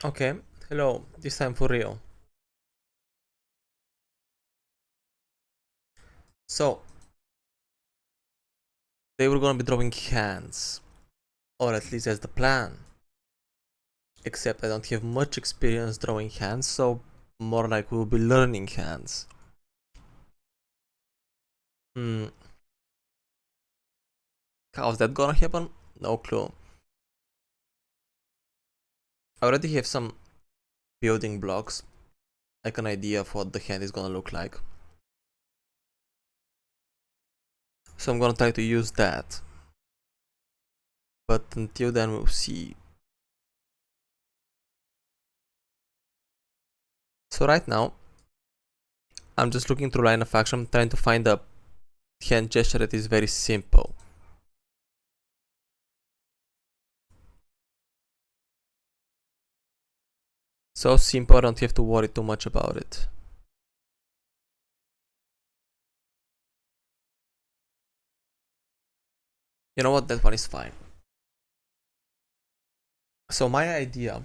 Okay, hello, this time for real. So, they were gonna be drawing hands, or at least that's the plan. Except I don't have much experience drawing hands, so more like we'll be learning hands. Hmm, how's that gonna happen? No clue. I already have some building blocks, like an idea of what the hand is gonna look like. So I'm gonna try to use that. But until then, we'll see. So right now, I'm just looking through line of action, trying to find a hand gesture that is very simple. So simple, I don't have to worry too much about it. You know what, that one is fine. So my idea,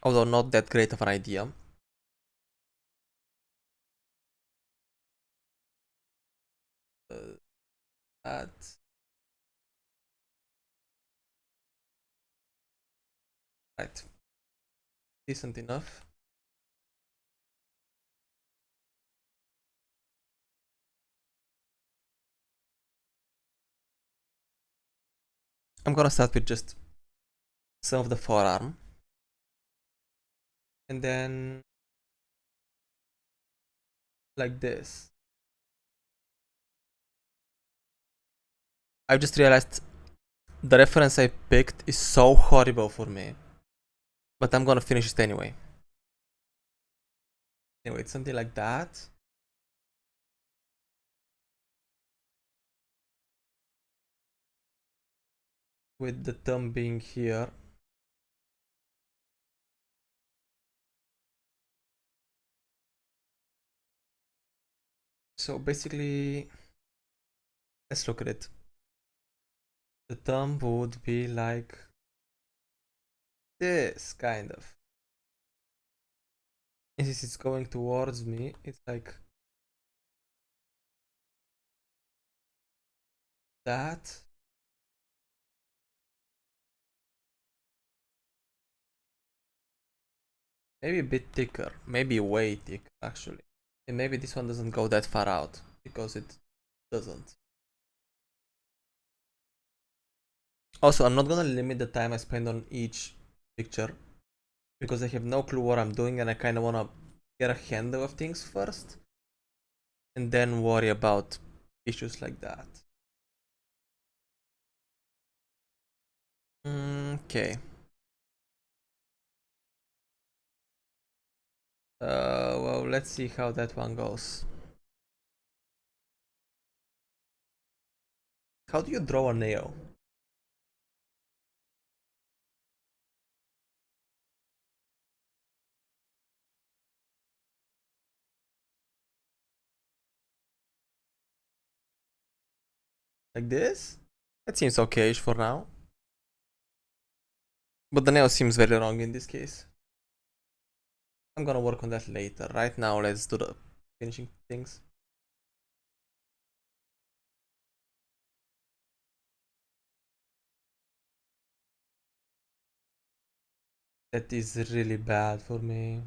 although not that great of an idea, that right, decent enough. I'm gonna start with just some of the forearm, and then like this. I just realized the reference I picked is so horrible for me, but I'm gonna finish it anyway. Anyway, it's something like that. With the thumb being here. So basically, let's look at it. The thumb would be like this, kind of. And since it's going towards me, it's like that. Maybe a bit thicker, maybe way thicker actually. And maybe this one doesn't go that far out, because it doesn't. Also, I'm not gonna limit the time I spend on each picture, because I have no clue what I'm doing and I kinda wanna get a handle of things first, and then worry about issues like that. Okay. Well, let's see how that one goes. How do you draw a nail? Like this? That seems okay-ish for now. But the nail seems very wrong in this case. I'm gonna work on that later. Right now, let's do the finishing things. That is really bad for me.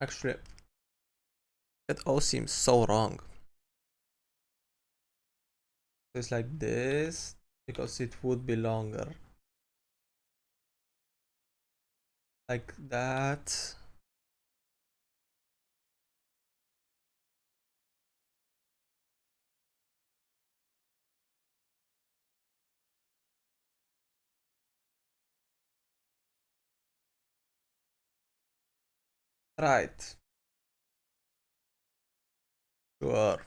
Actually, that all seems so wrong. It's like this, because it would be longer. Like that. Right. Sure.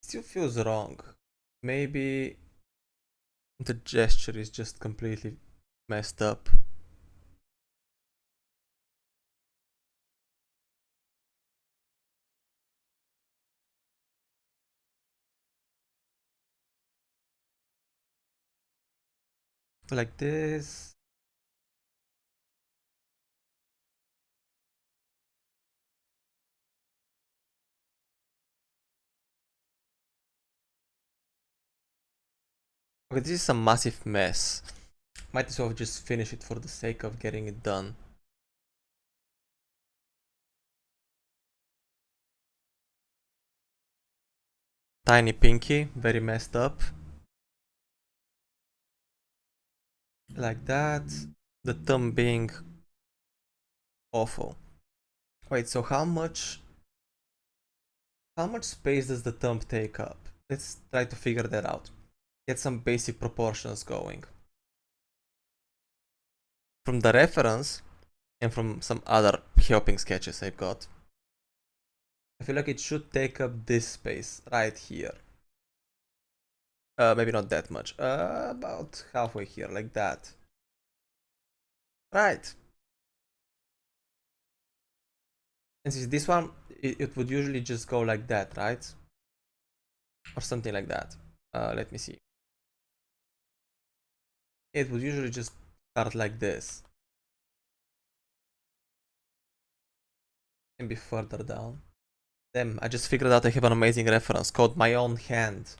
Still feels wrong. Maybe the gesture is just completely messed up. like this. Okay, this is a massive mess. Might as well just finish it for the sake of getting it done. Tiny pinky, very messed up. Like that. The thumb being awful. Wait, so how much space does the thumb take up? Let's try to figure that out. Get some basic proportions going. From the reference and from some other helping sketches I've got, I feel like it should take up this space right here. Maybe not that much. About halfway here, like that. Right. And since this one, it would usually just go like that, right? Or something like that. Let me see. It would usually just start like this. And be further down. Damn, I just figured out I have an amazing reference called My Own Hand.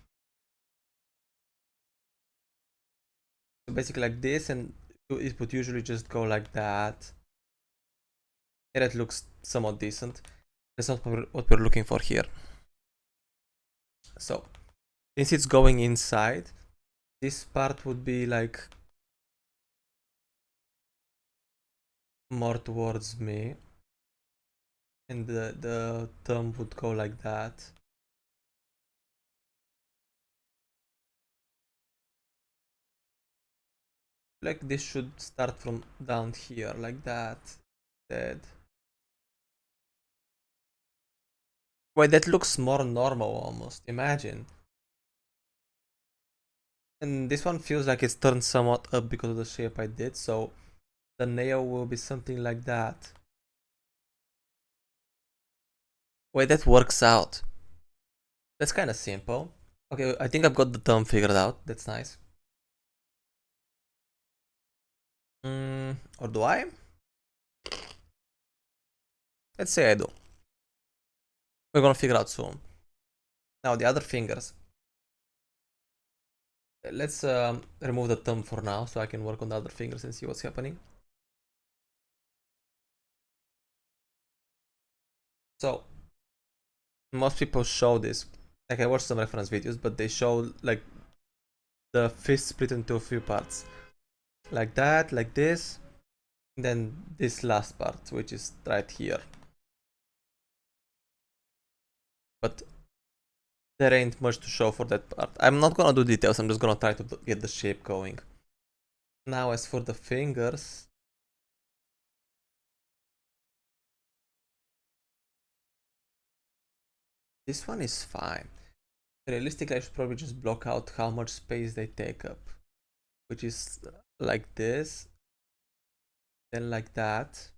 So basically like this, and it would usually just go like that. And it looks somewhat decent. That's not what we're looking for here. So, since it's going inside, this part would be like more towards me. And the thumb would go like that. Like this should start from down here, like that. Dead. Wait, that looks more normal almost. Imagine. And this one feels like it's turned somewhat up because of the shape I did, so the nail will be something like that. Wait, that works out. That's kind of simple. Okay, I think I've got the thumb figured out. That's nice. Or do I? Let's say I do. We're gonna figure out soon. Now the other fingers. Let's remove the thumb for now so I can work on the other fingers and see what's happening. So, most people show this. Like I watched some reference videos, but they show like the fist split into a few parts. Like that, like this. And then this last part, which is right here. But there ain't much to show for that part. I'm not gonna do details, I'm just gonna try to get the shape going. Now as for the fingers, this one is fine. Realistically, I should probably just block out how much space they take up, which is like this, then like that,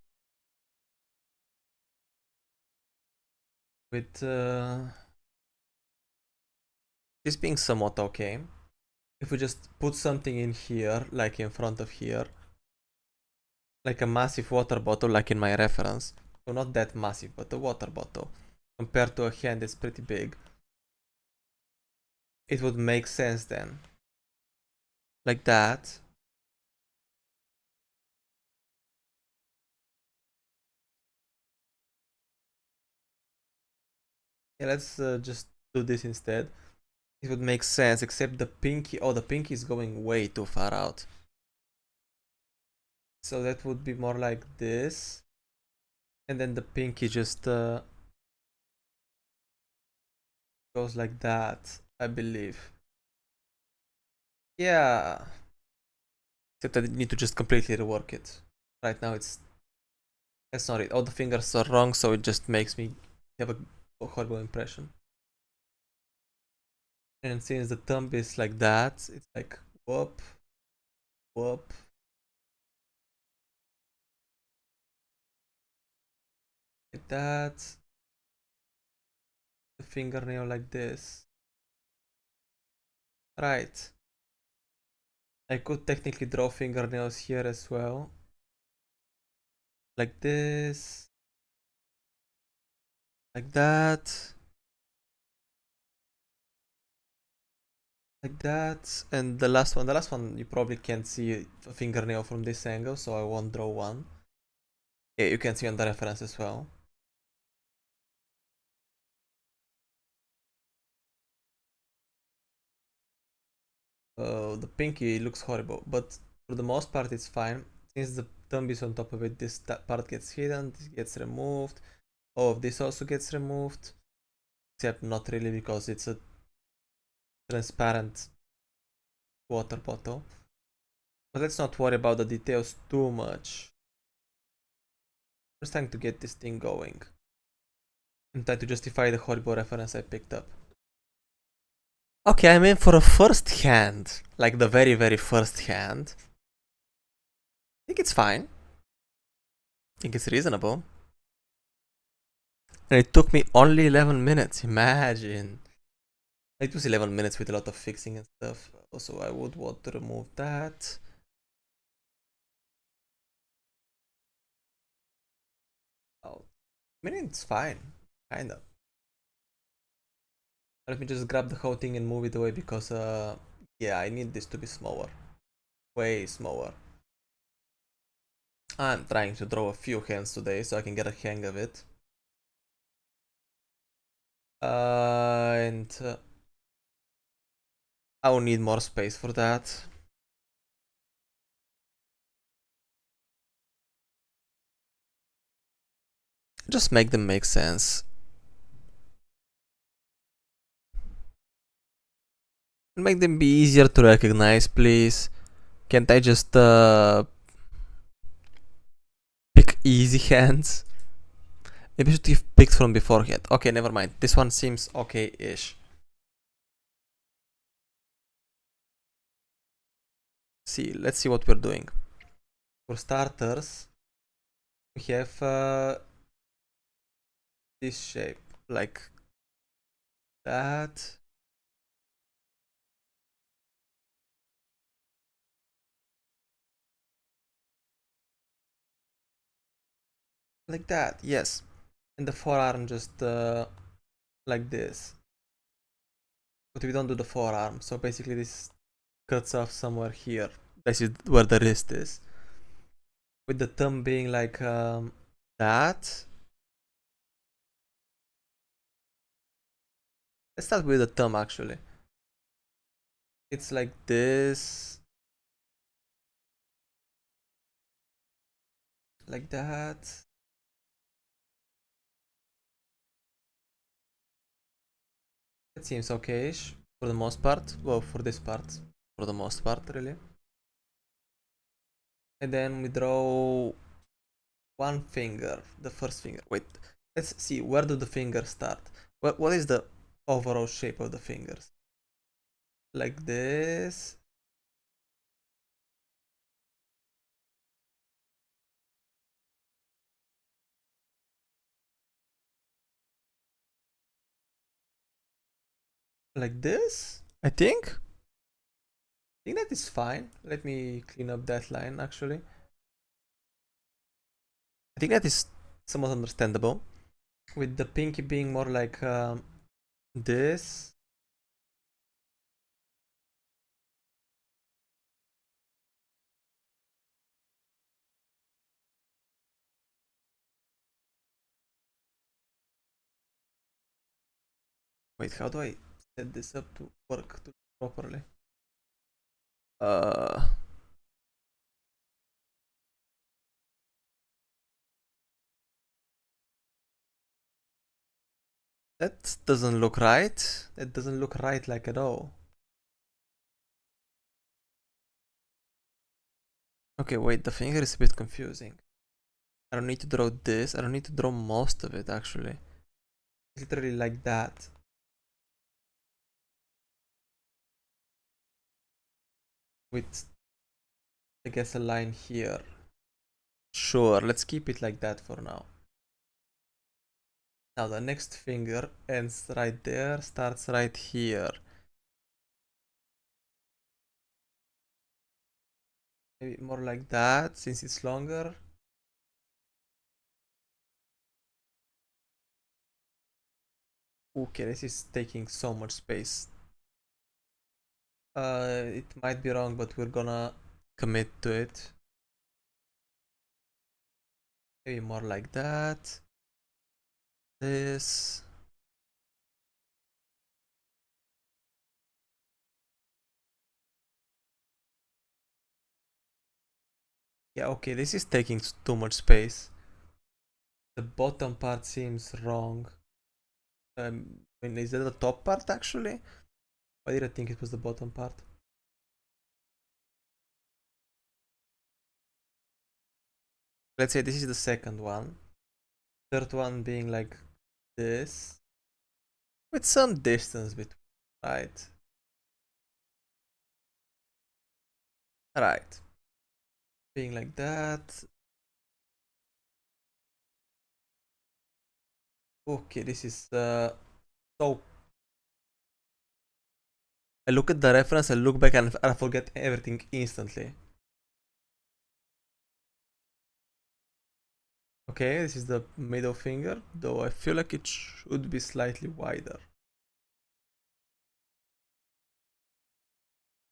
with this being somewhat okay. If we just put something in here, like in front of here, like a massive water bottle, like in my reference, so not that massive, but a water bottle, compared to a hand that's pretty big, it would make sense then. Like that. Yeah, let's just do this instead. It would make sense, except the pinky. Oh, the pinky is going way too far out. So that would be more like this. And then the pinky just goes like that, I believe. Yeah. Except I need to just completely rework it. Right now that's not it. All the fingers are wrong, so it just makes me have a horrible impression. And since the thumb is like that, it's like whoop, whoop. Like that. The fingernail like this. Right. I could technically draw fingernails here as well. Like this. Like that. Like that. And the last one you probably can't see a fingernail from this angle, so I won't draw one. Yeah, you can see on the reference as well. The pinky looks horrible, but for the most part it's fine. Since the thumb is on top of it, this part gets hidden, this gets removed. All of this also gets removed. Except not really because it's a transparent water bottle. But let's not worry about the details too much. Just trying to get this thing going. I'm trying to justify the horrible reference I picked up. Okay, I'm in for a first hand. Like the very, very first hand. I think it's fine. I think it's reasonable. And it took me only 11 minutes, imagine. It was 11 minutes with a lot of fixing and stuff. Also, I would want to remove that. Oh, I mean, it's fine. Kinda. Let me just grab the whole thing and move it away because, yeah, I need this to be smaller. Way smaller. I'm trying to draw a few hands today so I can get a hang of it. And I will need more space for that. Just make them make sense. Make them be easier to recognize, please. Can't I just pick easy hands? Maybe I should have picked from beforehand. Okay, never mind. This one seems okay-ish. See, let's see what we're doing. For starters, we have this shape, like that. Like that, yes. And the forearm just like this. But we don't do the forearm, so basically this cuts off somewhere here. This is where the wrist is. With the thumb being like that. Let's start with the thumb actually. It's like this. Like that. It seems okay-ish for the most part. Well, for this part. For the most part, really. And then we draw one finger. The first finger. Wait. Let's see. Where do the fingers start? What is the overall shape of the fingers? Like this. Like this, I think. I think that is fine. Let me clean up that line actually. I think that is somewhat understandable. With the pinky being more like this. Wait, how do I set this up to work properly? Uh, that doesn't look right. That doesn't look right like at all. Okay, wait, the finger is a bit confusing. I don't need to draw this. I don't need to draw most of it actually. Literally like that. With, I guess, a line here. Sure, let's keep it like that for now. Now the next finger ends right there, starts right here. Maybe more like that since it's longer. Okay, this is taking so much space. It might be wrong, but we're gonna commit to it. Maybe more like that. This. Yeah, okay, this is taking too much space. The bottom part seems wrong. I mean, is that the top part actually? Why did I think it was the bottom part? Let's say this is the second one. Third one being like this. With some distance between, right? Right. Being like that. Okay, this is so. I look at the reference, I look back and I forget everything instantly. Okay, this is the middle finger, though I feel like it should be slightly wider.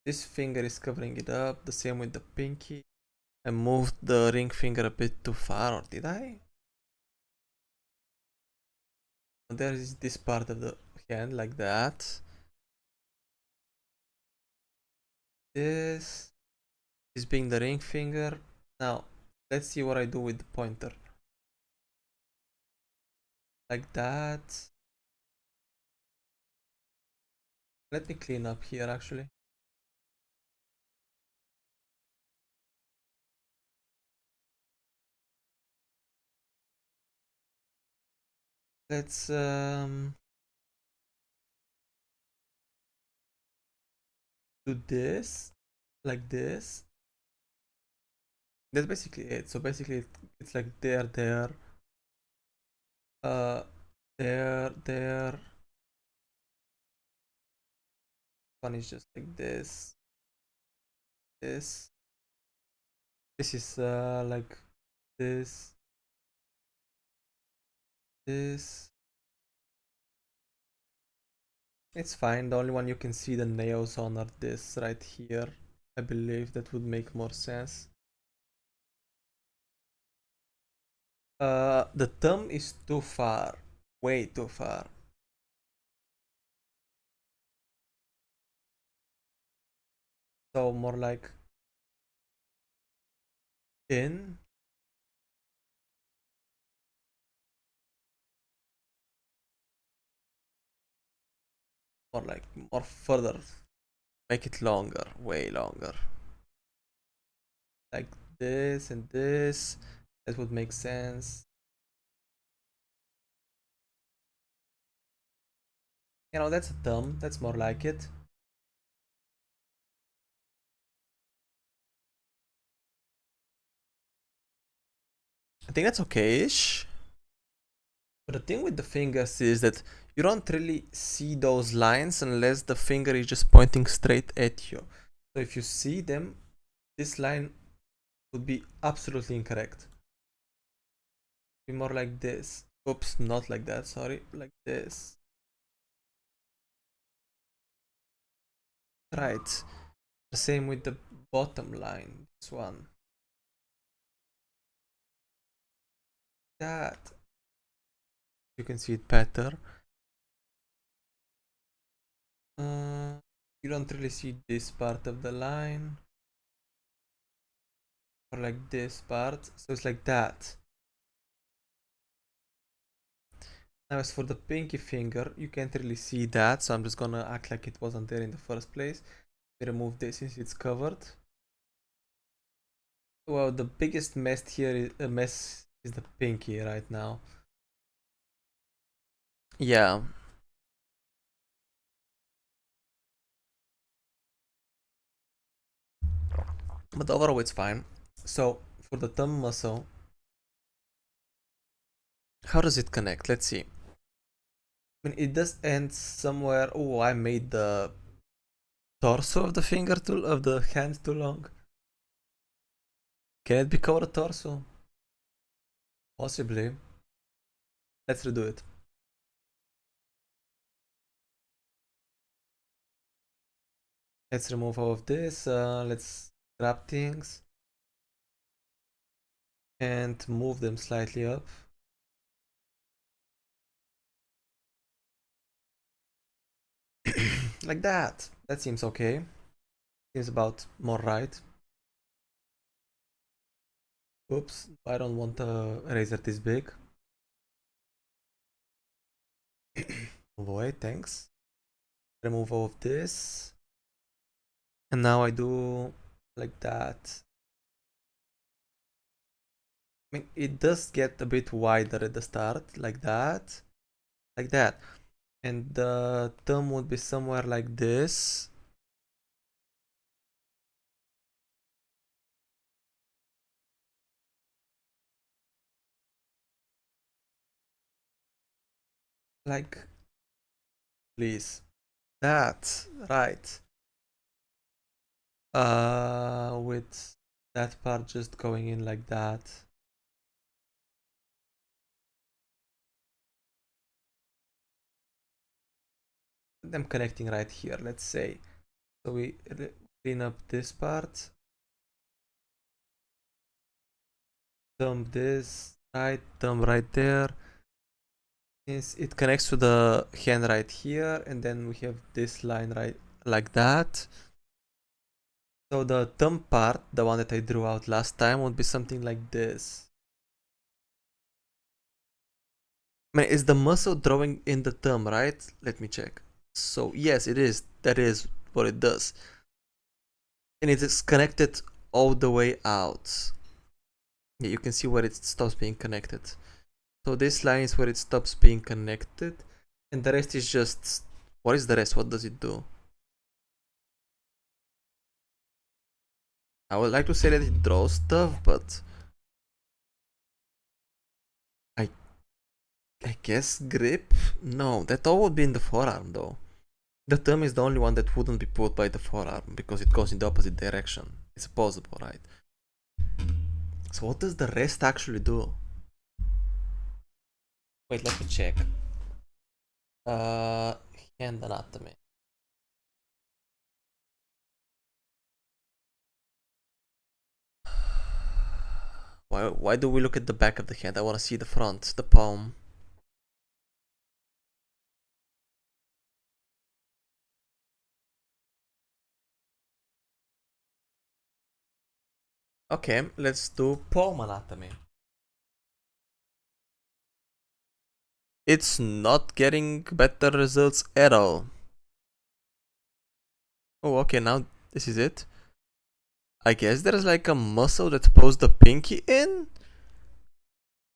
This finger is covering it up, the same with the pinky. I moved the ring finger a bit too far, or did I? There is this part of the hand, like that. This being the ring finger. Now, let's see what I do with the pointer. Like that. Let me clean up here actually. Let's do this like this. That's basically it. So basically it's like there, uh there. One is just like this. This is like this. This. It's fine. The only one you can see the nails on are this right here. I believe that would make more sense. The thumb is too far. Way too far. So more like in. Or like more further. Make it longer. Way longer. Like this and this. That would make sense. You know, that's a thumb. That's more like it. I think that's okay-ish. But the thing with the fingers is that you don't really see those lines unless the finger is just pointing straight at you. So if you see them, this line would be absolutely incorrect. Be more like this. Oops, not like that, sorry. Like this. Right. The same with the bottom line. This one. That. You can see it better. You don't really see this part of the line. Or like this part. So it's like that. Now as for the pinky finger, you can't really see that, so I'm just gonna act like it wasn't there in the first place. Remove this since it's covered. Well, the biggest mess here is the pinky right now. Yeah. But overall it's fine. So for the thumb muscle, how does it connect? Let's see. I mean, it does end somewhere. Oh, I made the torso of the hand too long. Can it be covered torso? Possibly. Let's redo it. Let's remove all of this. Let's grab things and move them slightly up. Like that. That seems okay. Seems about more right. Oops, I don't want a razor this big. Wait, thanks. Remove all of this. And now I do like that. I mean, it does get a bit wider at the start, like that. Like that. And the thumb would be somewhere like this. Like, please. That, right. With that part just going in like that. I'm connecting right here, let's say. So we clean up this part. Thumb this, right, thumb right there. It connects to the hand right here, and then we have this line right like that. So the thumb part, the one that I drew out last time, would be something like this. I mean, is the muscle drawing in the thumb, right? Let me check. So yes, it is. That is what it does. And it is connected all the way out. Yeah, you can see where it stops being connected. So this line is where it stops being connected. And the rest is just... What is the rest? What does it do? I would like to say that it draws stuff, but... I guess grip? No, that all would be in the forearm though. The thumb is the only one that wouldn't be put by the forearm because it goes in the opposite direction. It's opposable, right? So what does the rest actually do? Wait, let me check. Uh, Hand anatomy. Why do we look at the back of the hand? I want to see the front, the palm. Okay, let's do palm anatomy. It's not getting better results at all. Oh, okay, now this is it. I guess there's like a muscle that pulls the pinky in?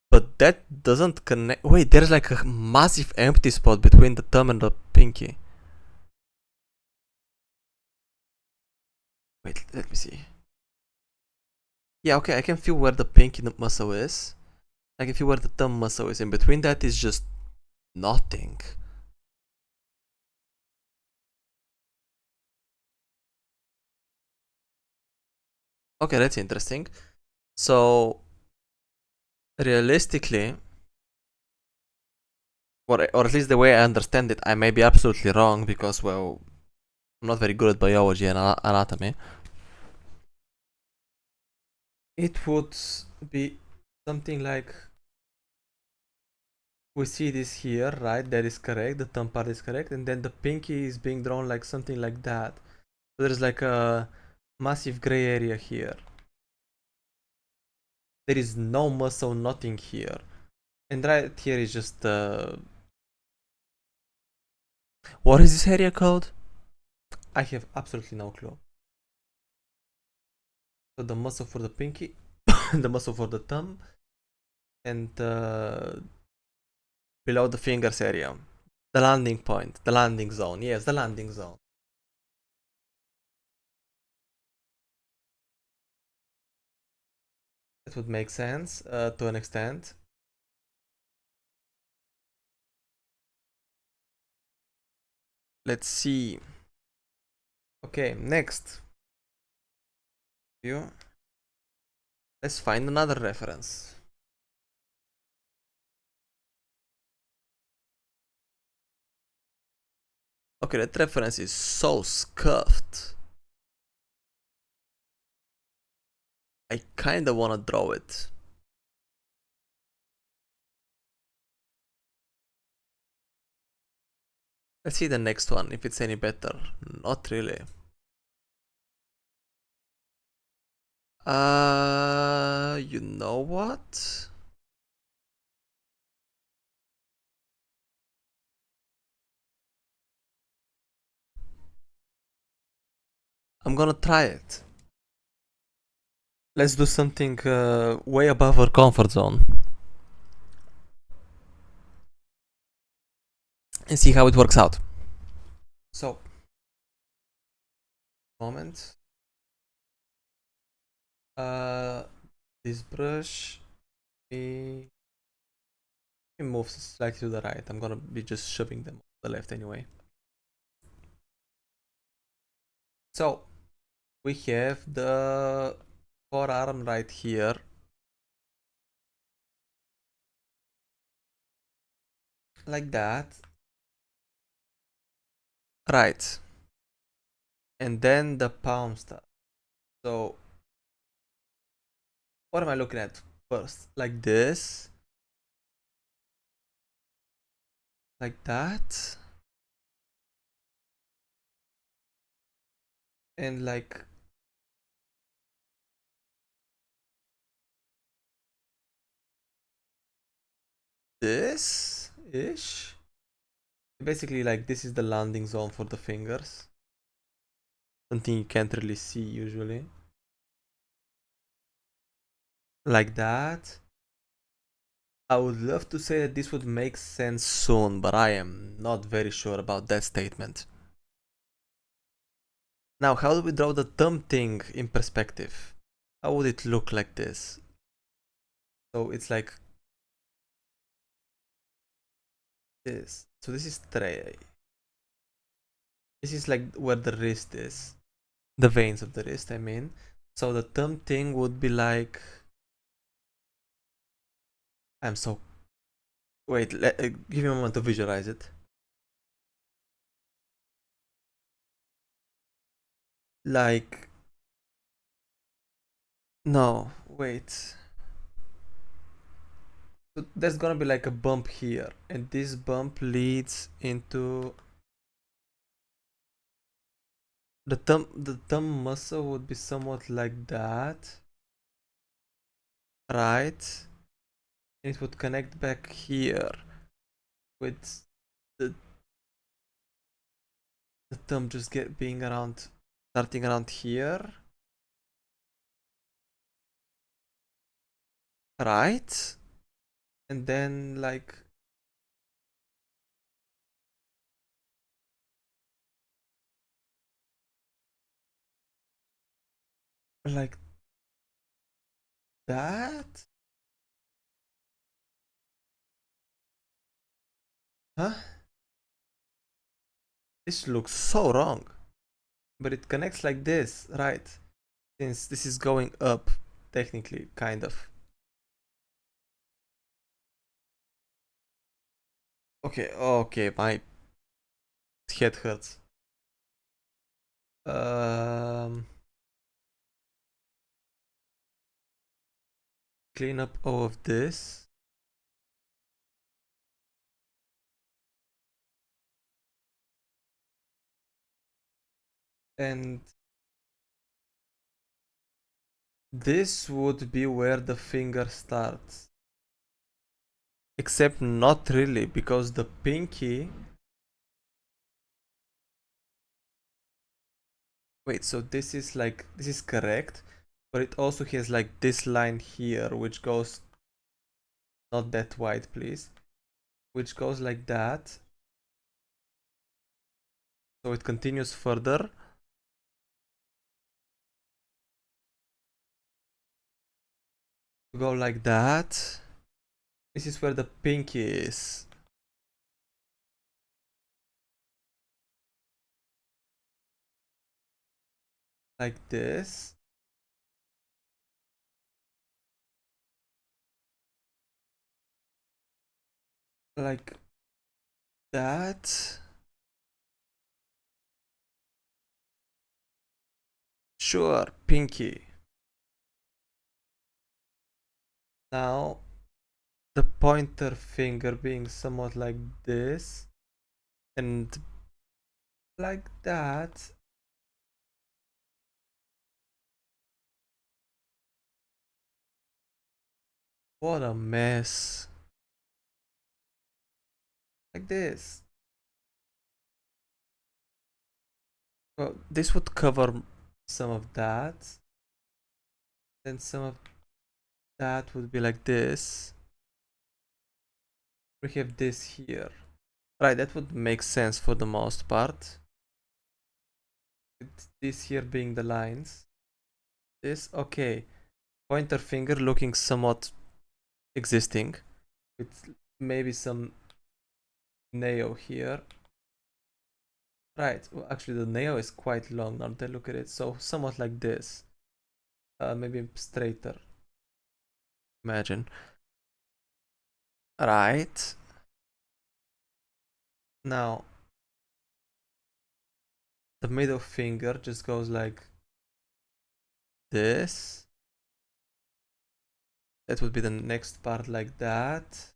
But that doesn't connect. Wait, there's like a massive empty spot between the thumb and the pinky. Wait, let me see. Yeah, okay, I can feel where the pinky muscle is. I can feel where the thumb muscle is. In between that is just nothing. Okay, that's interesting. So, realistically, or at least the way I understand it, I may be absolutely wrong because, well, I'm not very good at biology and anatomy. It would be something like, we see this here, right? That is correct. The thumb part is correct, and then the pinky is being drawn like something like that. So there's like a massive gray area here. There is no muscle, nothing here, and right here is just what is this area called? I have absolutely no clue. So the muscle for the pinky, the muscle for the thumb, and below the fingers area, the landing point, the landing zone. Yes, the landing zone. That would make sense to an extent. Let's see. Okay, next. You. Let's find another reference. Okay, that reference is so scuffed. I kinda wanna draw it. Let's see the next one, if it's any better. Not really. You know what? I'm gonna try it. Let's do something way above our comfort zone. And see how it works out. So, moment. This brush, we move slightly to the right. I'm gonna be just shoving them on the left anyway. So, we have the forearm right here. Like that. Right. And then the palm stuff. So, what am I looking at first? Like this. Like that. And like this ish. Basically, like this is the landing zone for the fingers. Something you can't really see usually. Like that. I would love to say that this would make sense soon, but I am not very sure about that statement. Now, how do we draw the thumb thing in perspective? How would it look like this? So it's like this. So this is tray. This is like where the wrist is. The veins of the wrist, I mean. So the thumb thing would be like... I'm so... Wait, give me a moment to visualize it. Like... No, wait. So there's gonna be like a bump here. And this bump leads into... The thumb muscle would be somewhat like that. Right? It would connect back here with the thumb just being around, starting around here. Right? And then like... Like that? Huh? This looks so wrong. But it connects like this, right? Since this is going up, technically, kind of. Okay, okay, my head hurts. Um, Clean up all of this. And this would be where the finger starts. Except not really, because the pinky... Wait, so this is like, this is correct, but it also has like this line here, which goes, not that wide, please, which goes like that. So it continues further. Go like that. This is where the pinky is. Like this. Like that. Sure, pinky. Now the pointer finger being somewhat like this and like that. What a mess. Like this. Well, this would cover some of that. Then some of that would be like this. We have this here. Right, that would make sense for the most part. With this here being the lines. This, okay. Pointer finger looking somewhat existing. With maybe some nail here. Right, well, actually the nail is quite long now that I look at it. So somewhat like this. Maybe straighter. Imagine. Right. Now, the middle finger just goes like this. That would be the next part like that.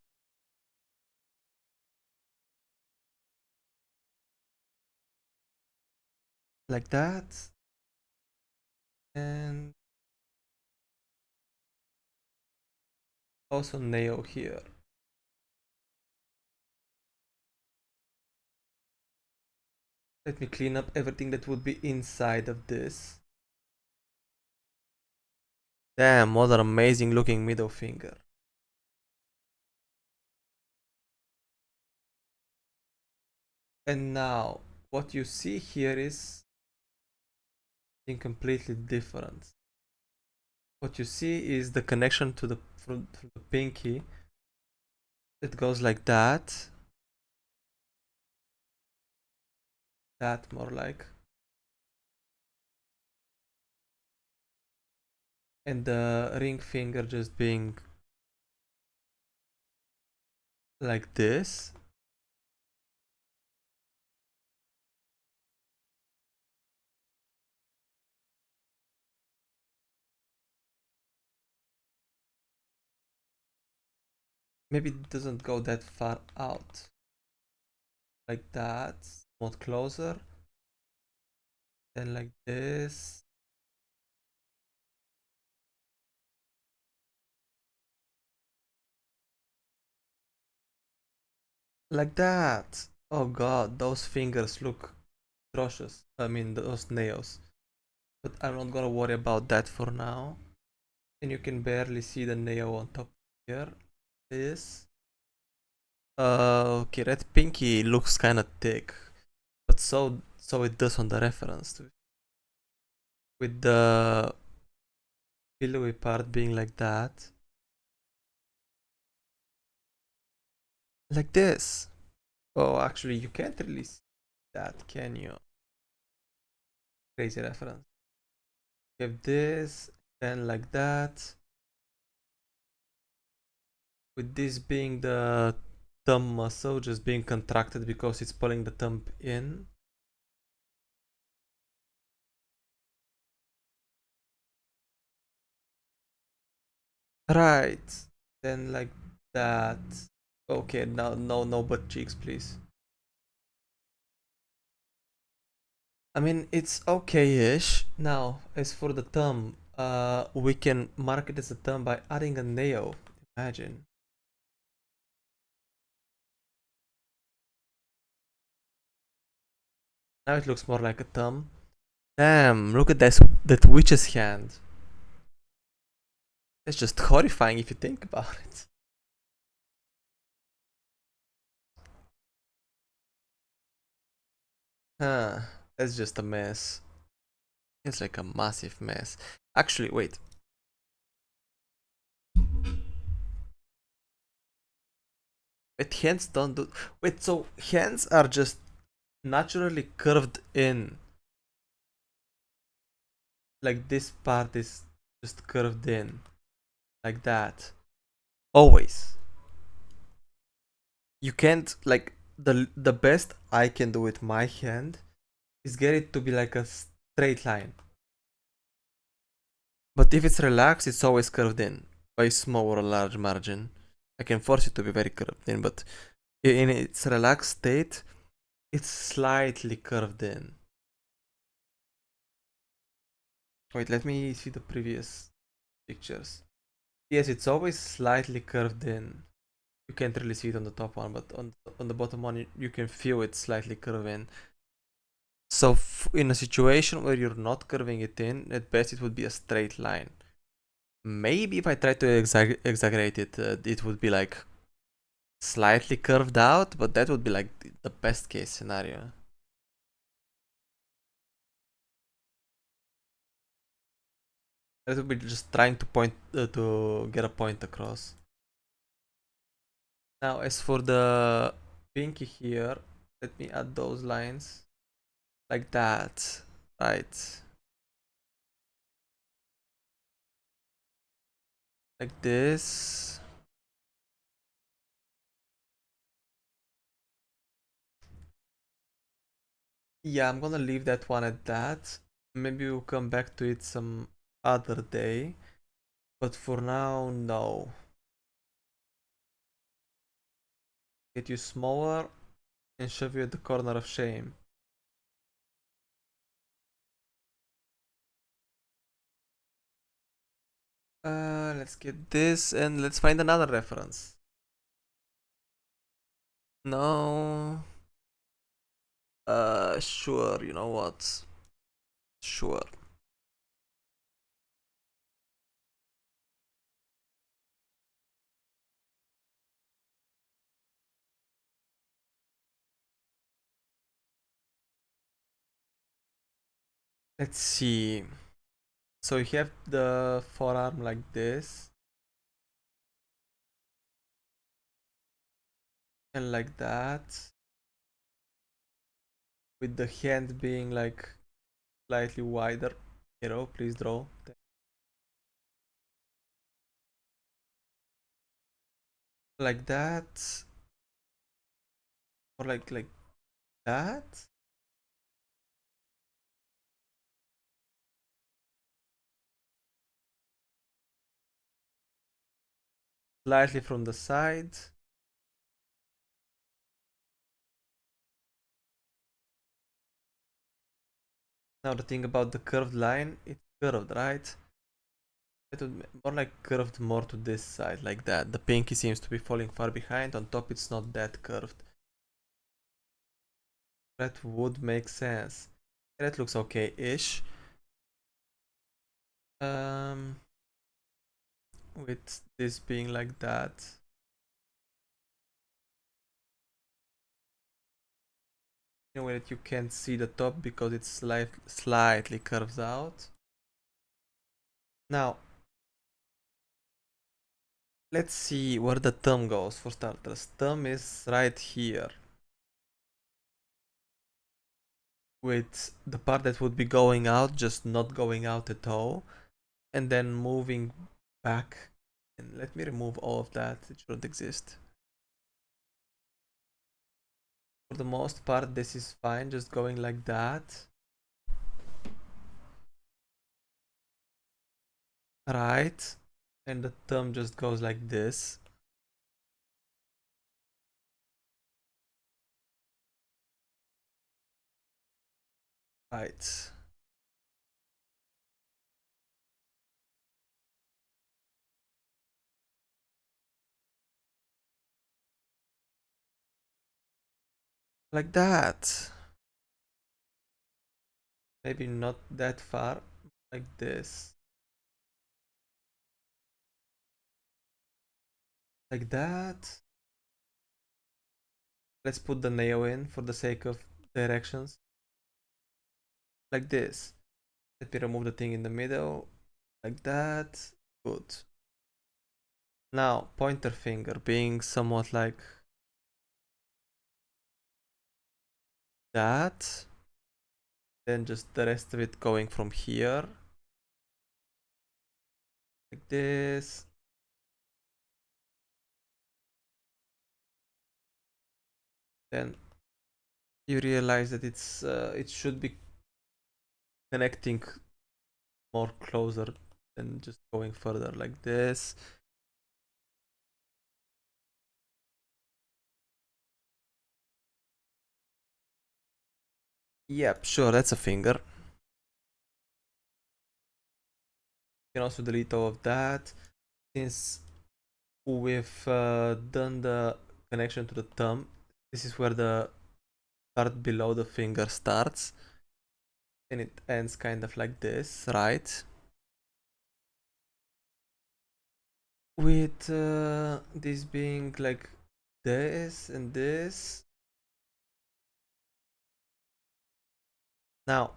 Like that. And also nail here. Let me clean up everything that would be inside of this. Damn, what an amazing looking middle finger. And now, what you see here is something completely different. What you see is the connection to the from the pinky. It goes like that. That more like. And the ring finger just being like this. Maybe it doesn't go that far out. Like that. More closer. Then like this. Like that. Oh god, those fingers look atrocious. I mean, those nails. But I'm not gonna worry about that for now. And you can barely see the nail on top here. This. Okay, that pinky looks kinda thick. But so it does on the reference too. With the pillowy part being like that. Like this. Oh, actually, you can't really see that, can you? Crazy reference. You have this, then like that. With this being the thumb muscle just being contracted because it's pulling the thumb in. Right. Then like that. Okay, now no butt cheeks, please. I mean, it's okay-ish. Now, as for the thumb, we can mark it as a thumb by adding a nail. Imagine. Now it looks more like a thumb. Damn, look at that witch's hand. That's just horrifying if you think about it. Huh, that's just a mess. It's like a massive mess. Actually, wait. Wait, hands don't do. Wait, so hands are just naturally curved in. Like this part is just curved in. Like that. Always. you can't like the best I can do with my hand is get it to be like a straight line. But if it's relaxed, it's always curved in by a small or a large margin. I can force it to be very curved in, but in its relaxed state, it's slightly curved in. Wait, let me see the previous pictures. Yes, it's always slightly curved in. You can't really see it on the top one, but on the bottom one, you can feel it slightly curved in. So in a situation where you're not curving it in, at best it would be a straight line. Maybe if I try to exaggerate it, it would be like slightly curved out, but that would be like the best case scenario. That would be just trying to point to get a point across. Now, as for the pinky here, let me add those lines like that, right? Like this. Yeah, I'm gonna leave that one at that. Maybe we'll come back to it some other day. But for now, no. Get you smaller and shove you at the corner of shame. Let's get this and let's find another reference. No. Sure, you know what? Sure. Let's see. So you have the forearm like this. And like that. With the hand being like slightly wider. Hero, please draw. Like that. Or like that. Slightly from the side. Now the thing about the curved line, it's curved, right? It would more like curved more to this side, like that. The pinky seems to be falling far behind. On top, it's not that curved. That would make sense. That looks okay-ish. With this being like that. In a way that you can't see the top because it's slightly curves out. Now, let's see where the thumb goes for starters. Thumb is right here. With the part that would be going out, just not going out at all. And then moving back. And let me remove all of that, it shouldn't exist. For the most part, this is fine, just going like that. Right. And the thumb just goes like this. Right. Like that. Maybe not that far. Like this. Like that. Let's put the nail in for the sake of directions. Like this. Let me remove the thing in the middle. Like that. Good. Now, pointer finger being somewhat like that. Then just the rest of it going from here. Like this. then you realize that it should be connecting more closer than just going further like this. Yep, sure, that's a finger. You can also delete all of that. Since we've done the connection to the thumb, this is where the part below the finger starts. And it ends kind of like this, right? With this being like this and this. Now,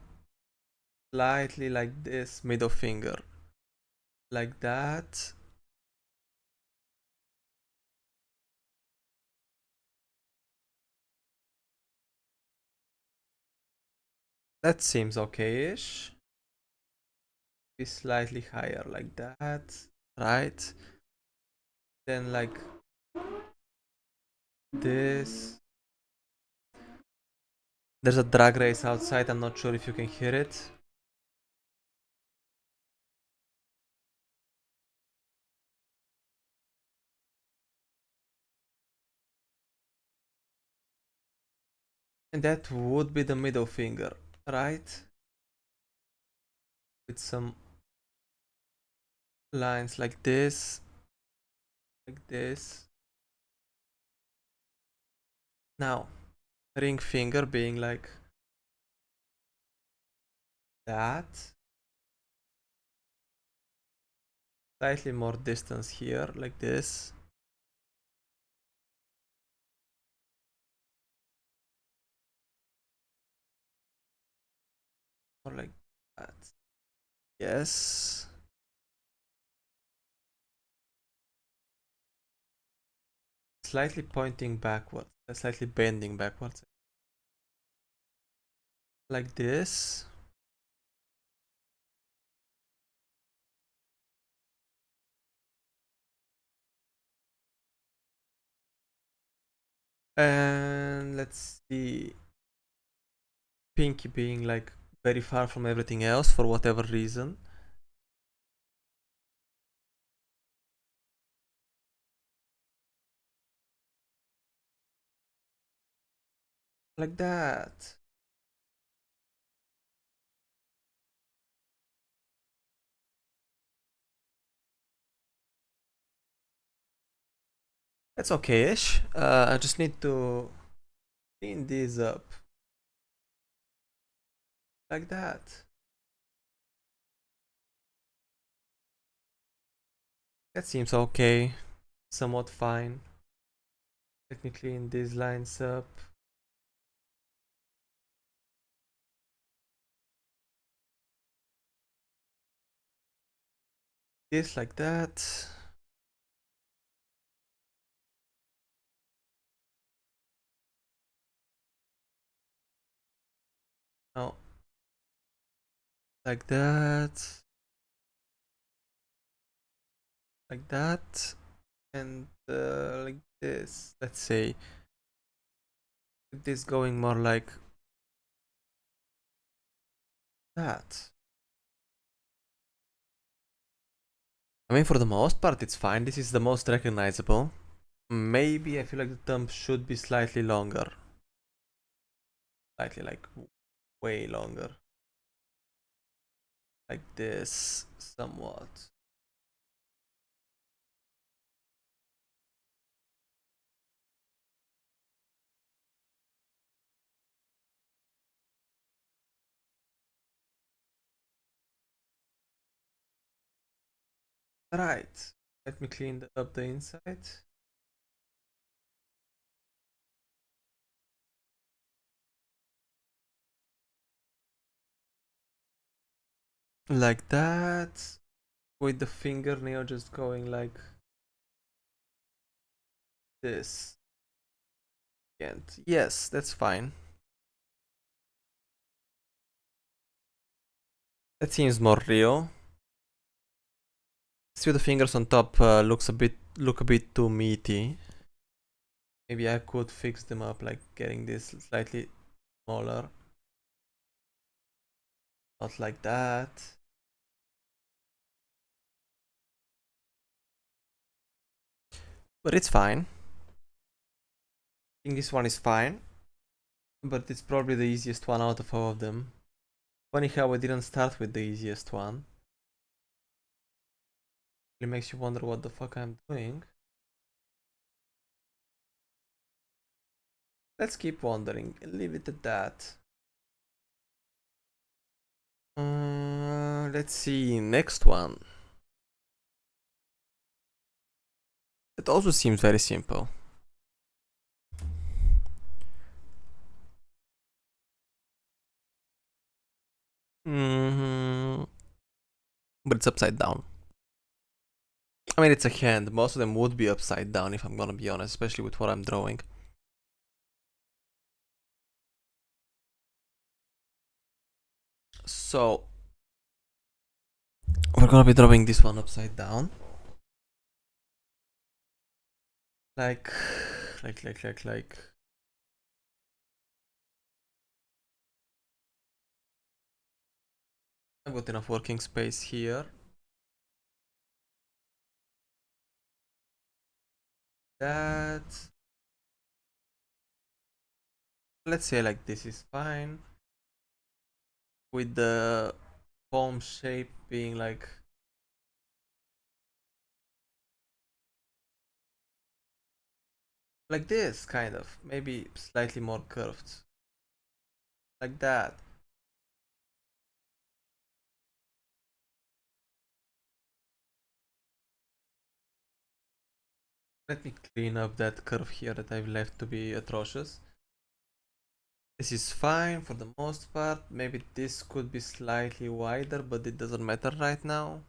slightly like this, middle finger. Like that. That seems okay-ish. Be slightly higher like that, right? Then like this. There's a drag race outside, I'm not sure if you can hear it. And that would be the middle finger, right? With some lines like this. Like this. Now, ring finger being like that. Slightly more distance here, like this. Or like that. Yes. Slightly pointing backwards, slightly bending backwards. Like this. And let's see. Pinky being like very far from everything else for whatever reason. Like that. That's okay-ish. I just need to clean these up. Like that. That seems okay. Somewhat fine. Let me clean these lines up. This like that. Now, like that. Like that. And like this. Let's say. This going more like that. I mean, for the most part, it's fine. This is the most recognizable. Maybe I feel like the thumb should be slightly longer. Slightly, like, way longer. Like this, somewhat. Right. Let me clean up the inside. Like that. With the fingernail just going like this. And yes, that's fine. That seems more real. See, the fingers on top look a bit too meaty. Maybe I could fix them up, like getting this slightly smaller. Not like that. But it's fine. I think this one is fine. But it's probably the easiest one out of all of them. Funny how I didn't start with the easiest one. It makes you wonder what the fuck I'm doing. Let's keep wondering. Leave it at that. Let's see. Next one. It also seems very simple. Hmm. But it's upside down. I mean, it's a hand. Most of them would be upside down if I'm gonna be honest, especially with what I'm drawing. So, we're gonna be drawing this one upside down. Like. I've got enough working space here. That. Let's say like this is fine. With the palm shape being like this, kind of, maybe slightly more curved, like that. Let me clean up that curve here that I've left to be atrocious. This is fine for the most part. Maybe this could be slightly wider, but it doesn't matter right now.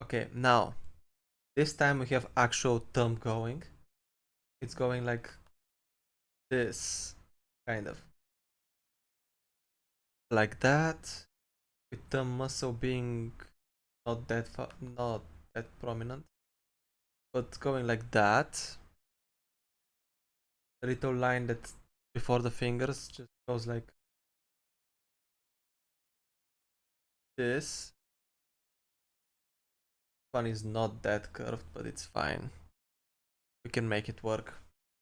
Okay, now this time we have actual thumb going. It's going like this, kind of like that, with thumb muscle being not that prominent, but going like that. The little line that before the fingers just goes like this. One is not that curved, but it's fine. We can make it work.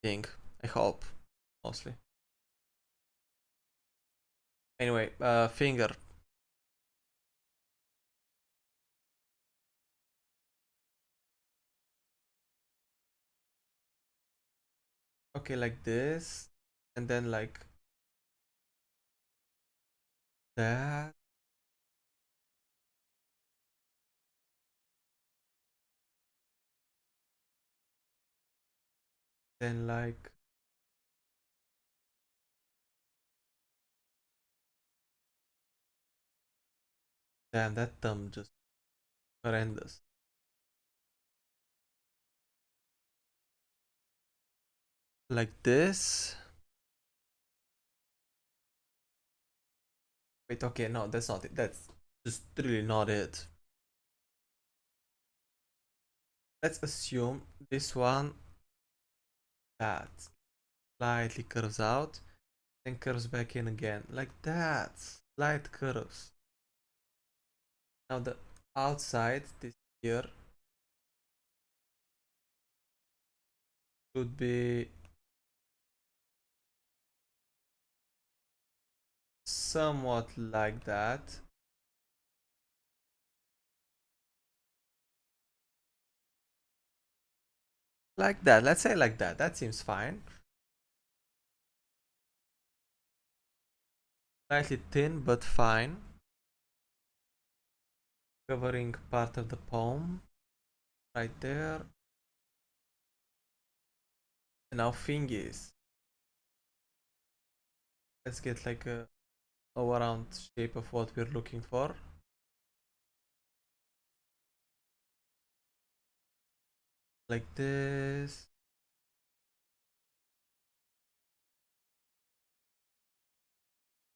I hope, mostly. Anyway, finger. Okay, like this, and then like that. Then like damn, that thumb just horrendous. Like this. Wait, okay, no, that's not it. That's just really not it. Let's assume this one that slightly curves out, then curves back in again, like that. Slight curves. Now the outside, this here, should be somewhat like that. Like that, let's say like that. That seems fine. Slightly thin, but fine. Covering part of the palm. Right there. And now fingers. Let's get like a all around shape of what we're looking for. Like this.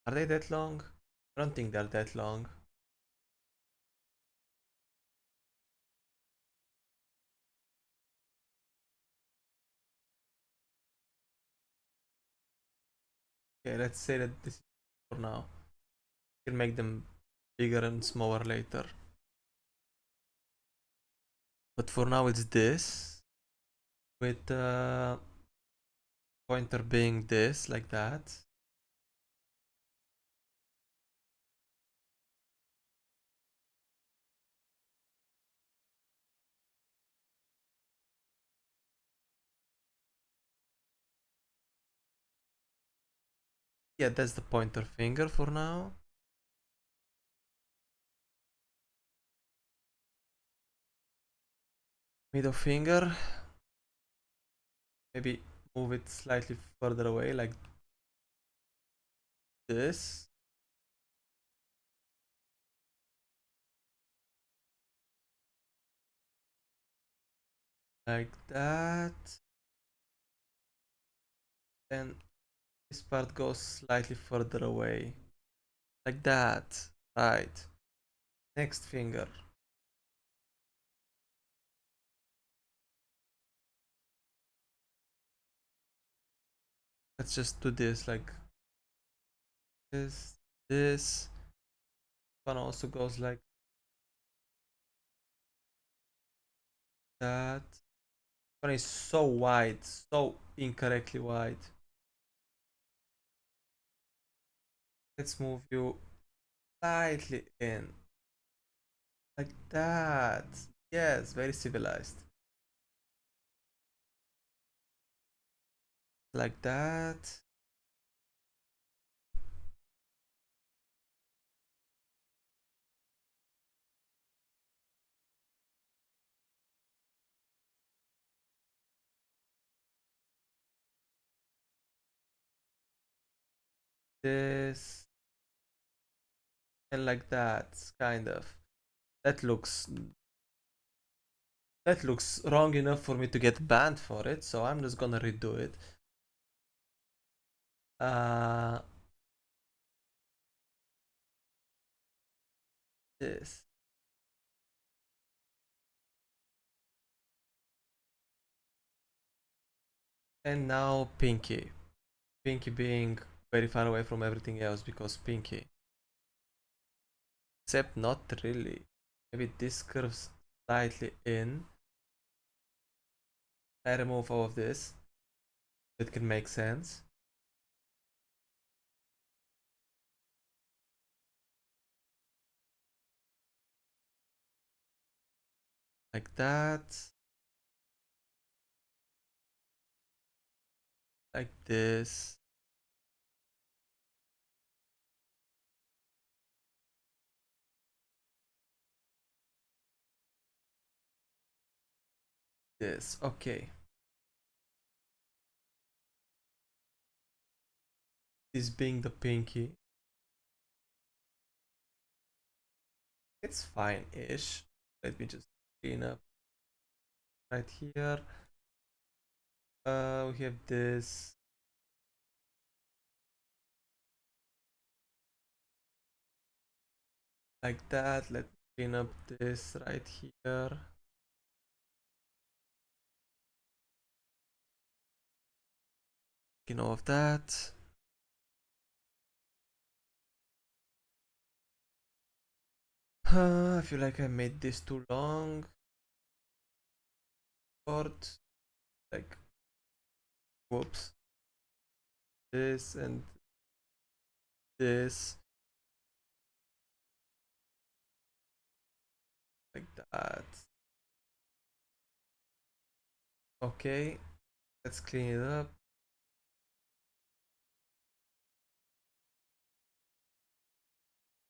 Are they that long? I don't think they're that long. Okay, let's say that this is for now. We can make them bigger and smaller later. But for now it's this. With the pointer being this, like that. Yeah, that's the pointer finger for now. Middle finger. Maybe move it slightly further away, like this. Like that. Then this part goes slightly further away. Like that. Right. Next finger. Let's just do this, like this. One also goes like that. One is so wide, so incorrectly wide. Let's move you slightly in. Like that. Yes, very civilized. Like that. This. And like that, kind of. That looks that looks wrong enough for me to get banned for it, so I'm just gonna redo it. Uh, this. And now pinky. Pinky being very far away from everything else because pinky. Except not really. Maybe this curves slightly in. I remove all of this. It can make sense. Like that. Like this. This. Okay. This being the pinky. It's fine-ish. Let me just clean up right here. We have this. Like that. Let's clean up this right here. You know of that. I feel like I made this too long. Short. Like, whoops. This and this. Like that. Okay. Let's clean it up.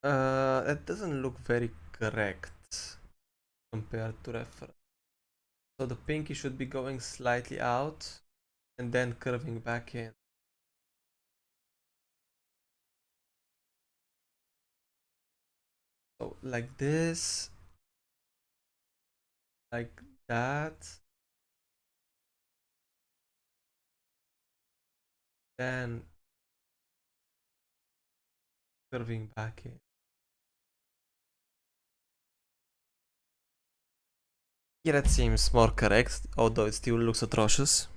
That doesn't look very correct compared to reference. So the pinky should be going slightly out and then curving back in. So like this, like that, then curving back in. Yeah, that seems more correct, although it still looks atrocious.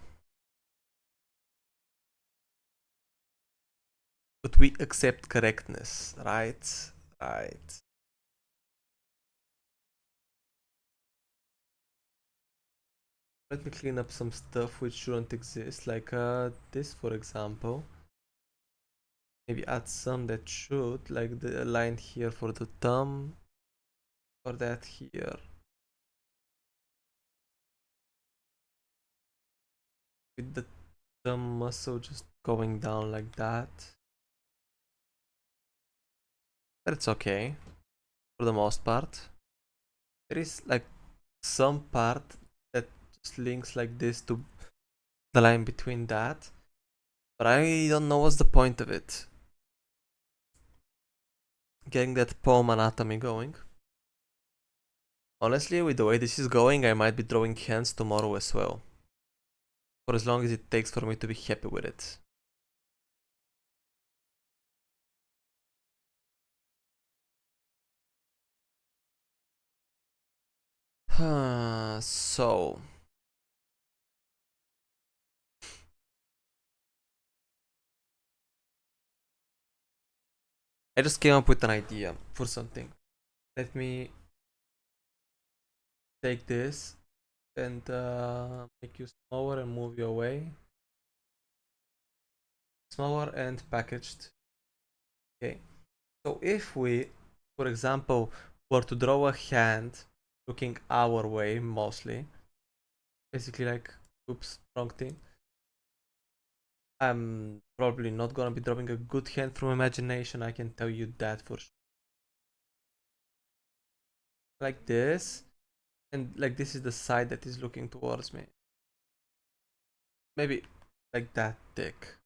But we accept correctness, right? Right. Let me clean up some stuff which shouldn't exist, like this for example. Maybe add some that should, like the line here for the thumb, or that here. With the thumb muscle just going down like that. But it's okay, for the most part. There is like some part that just links like this to the line between that. But I don't know what's the point of it. Getting that palm anatomy going. Honestly, with the way this is going, I might be drawing hands tomorrow as well. For as long as it takes for me to be happy with it. So... I just came up with an idea for something. Let me take this and make you smaller and move you away. Smaller and packaged. Okay. So if we, for example, were to draw a hand looking our way mostly, basically like, oops, wrong thing. I'm probably not gonna be drawing a good hand from imagination, I can tell you that for sure. Like this, and like this is the side that is looking towards me. Maybe like that thick.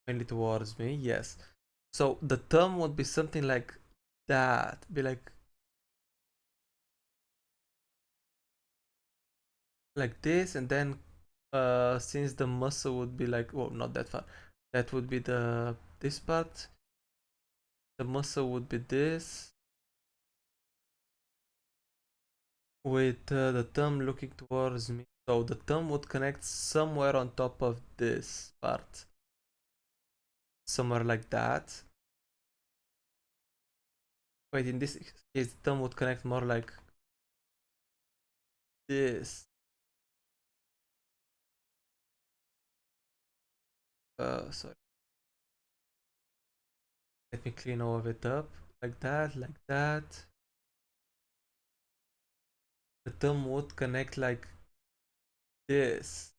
Mainly towards me, yes. So the thumb would be something like that, be like this, and then since the muscle would be like, well, not that far, that would be the this part, the muscle would be this, with the thumb looking towards me. So the thumb would connect somewhere on top of this part, somewhere like that. Wait, in this case the thumb would connect more like this. Sorry, let me clean all of it up, like that, like that. The thumb would connect like this.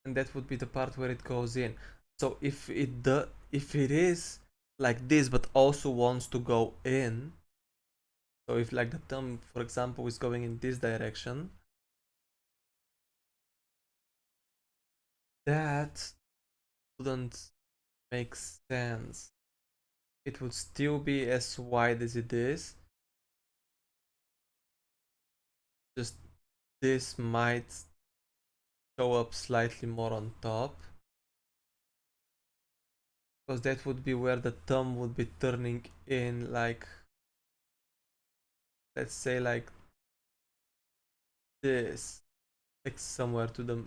And that would be the part where it goes in. So if it is like this but also wants to go in, so if like the thumb for example is going in this direction, that wouldn't make sense. It would still be as wide as it is, just this might show up slightly more on top, because that would be where the thumb would be turning in, like, let's say like this, like somewhere to the...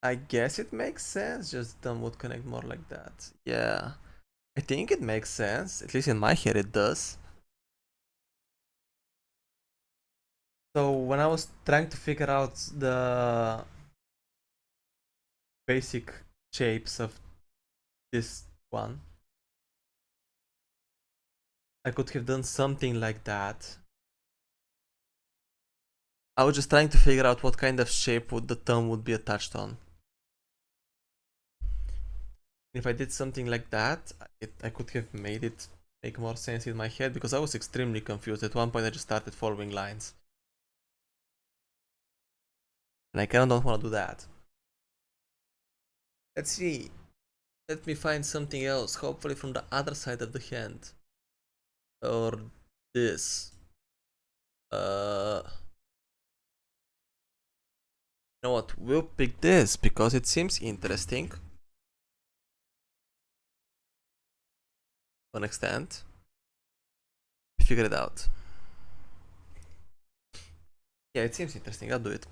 I guess it makes sense, just thumb would connect more like that. Yeah, I think it makes sense, at least in my head it does. So when I was trying to figure out the basic shapes of this one, I could have done something like that. I was just trying to figure out what kind of shape would the thumb would be attached on. If I did something like that, I could have made it make more sense in my head, because I was extremely confused. At one point I just started following lines. And I kinda don't wanna do that. Let's see. Let me find something else, hopefully from the other side of the hand. Or this. You know what? We'll pick this because it seems interesting. To an extent. figure it out. Yeah, it seems interesting. I'll do it.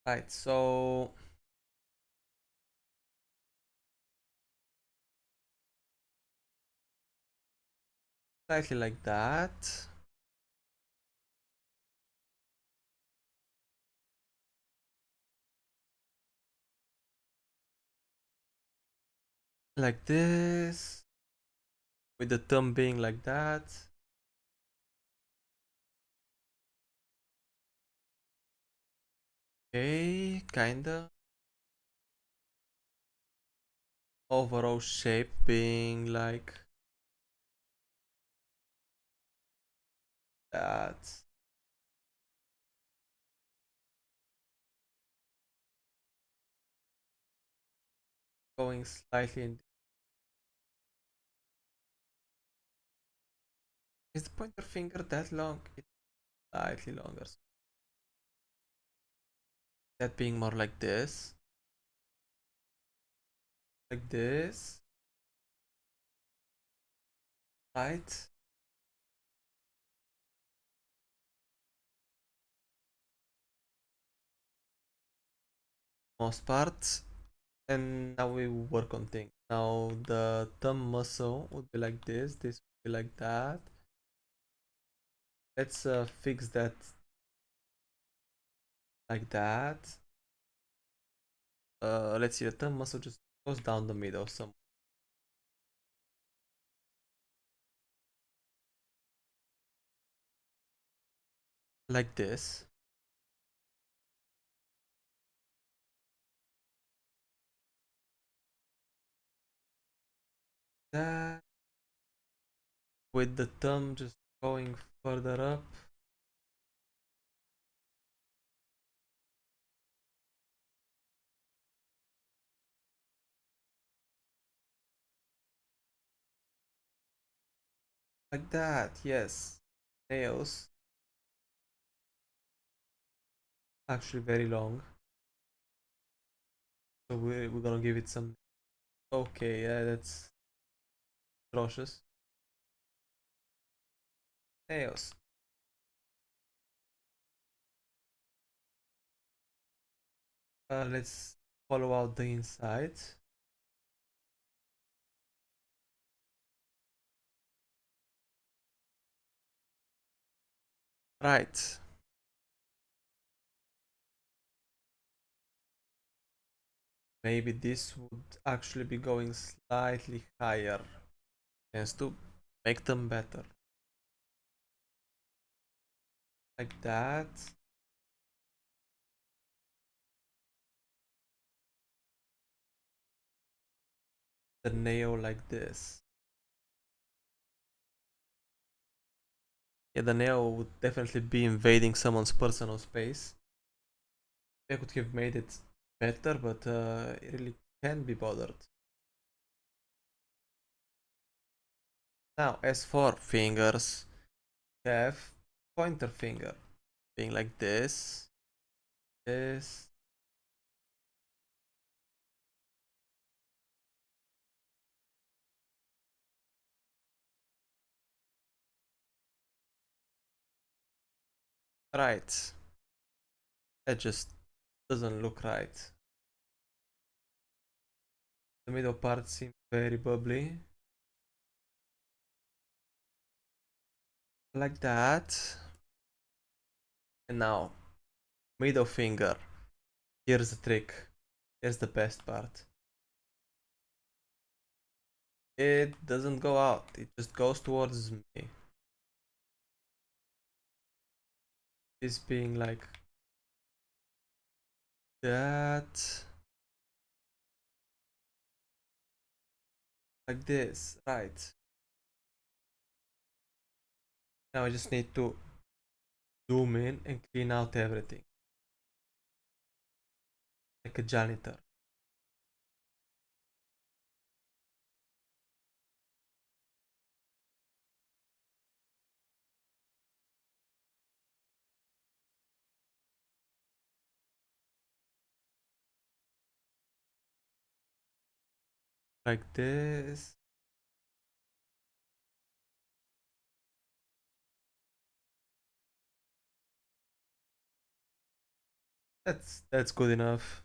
Right, so slightly like that. Like this. With the thumb being like that. Okay, kinda. Overall shape being like that. Going slightly in. Is the pointer finger that long? It's slightly longer. That being more like this. Like this. Right? Most parts. And now we work on things. Now the thumb muscle would be like this would be like that. Let's fix that like that. Let's see, the thumb muscle just goes down the middle some like this. That with the thumb just going further up. Like that, yes. Nails. Actually very long. So we're gonna give it some. Okay, yeah, that's atrocious. Nails. Let's follow out the inside. Right. Maybe this would actually be going slightly higher. Tends to make them better. Like that. The nail like this. Yeah, the nail would definitely be invading someone's personal space. I could have made it better, but it really can't be bothered. Now, as for fingers, we have pointer finger being like this, right. That just doesn't look right. The middle part seems very bubbly. Like that. And now, middle finger. Here's the trick. Here's the best part. It doesn't go out. It just goes towards me. This being like that. Like this. Right. Now I just need to zoom in and clean out everything. Like a janitor. like this. That's good enough.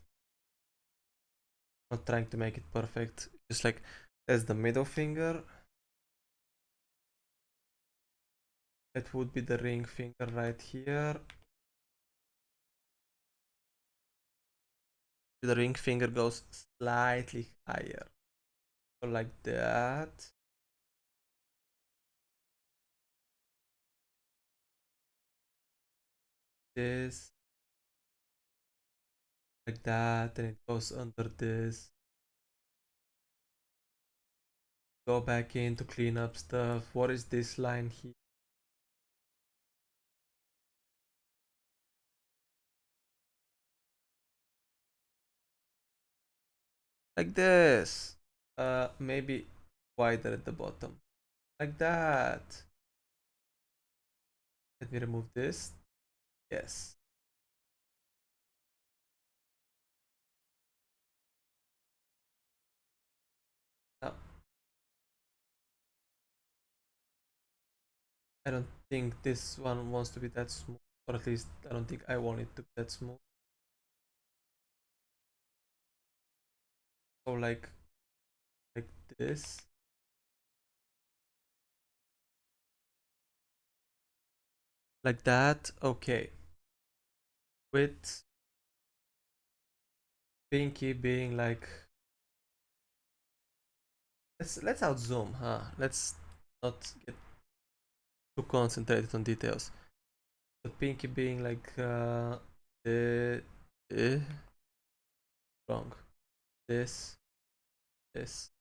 Not trying to make it perfect. Just like that's the middle finger. That would be the ring finger right here. The ring finger goes slightly higher. So like that. This. Like that. And it goes under this. Go back in to clean up stuff. What is this line here? Like this. Maybe wider at the bottom. Like that. Let me remove this. Yes. Now, I don't think this one wants to be that smooth. Or at least I don't think I want it to be that smooth. So like this. Like that. Okay. With pinky being like, let's out zoom, huh? Let's not get too concentrated on details. The pinky being like the wrong. This, this,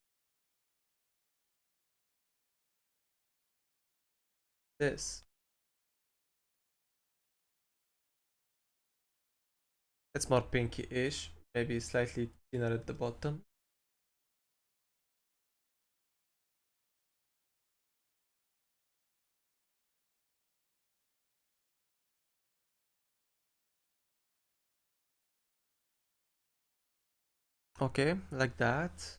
this. It's more pinky-ish, maybe slightly thinner at the bottom. Okay, like that.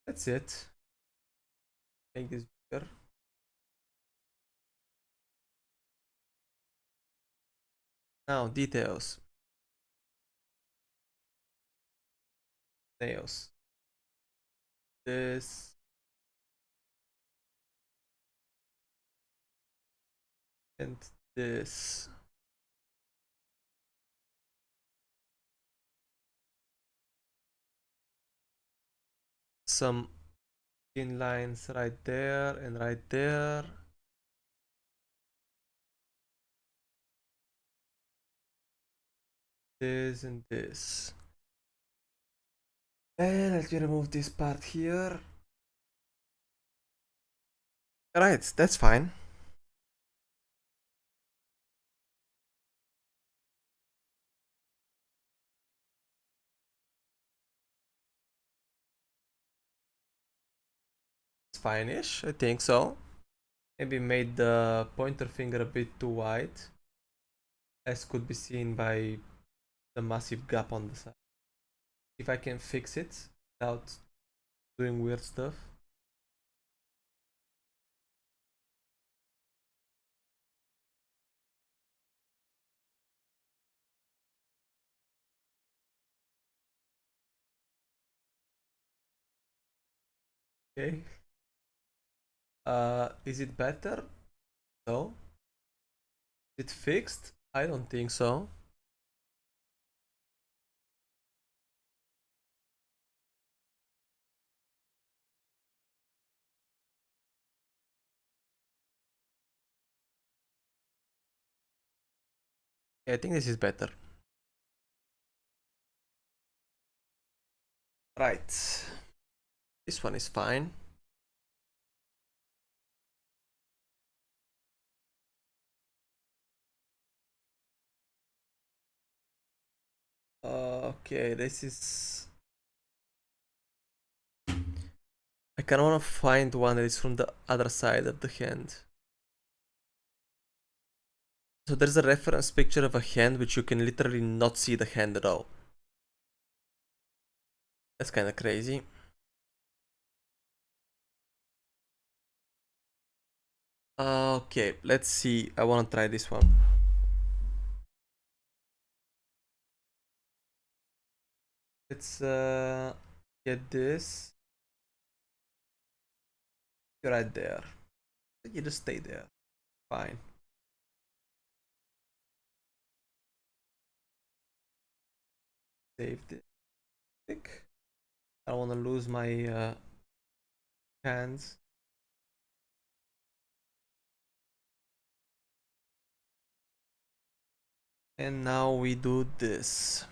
That's it. Make this bigger. Now, details. Nails. This. And this. Some thin lines right there and right there. This and this. And let me remove this part here. Right, that's fine. It's fine-ish, I think so. Maybe made the pointer finger a bit too wide, as could be seen by the massive gap on the side. If I can fix it without doing weird stuff. Okay. Is it better? No. Is it fixed? I don't think so. I think this is better. Right. This one is fine. Okay, this is... I kind of want to find one that is from the other side of the hand. So there's a reference picture of a hand which you can literally not see the hand at all. That's kind of crazy. Okay, let's see. I want to try this one. Let's get this. You're right there. You just stay there. Fine. Save this. Click. I don't want to lose my hands. And now we do this.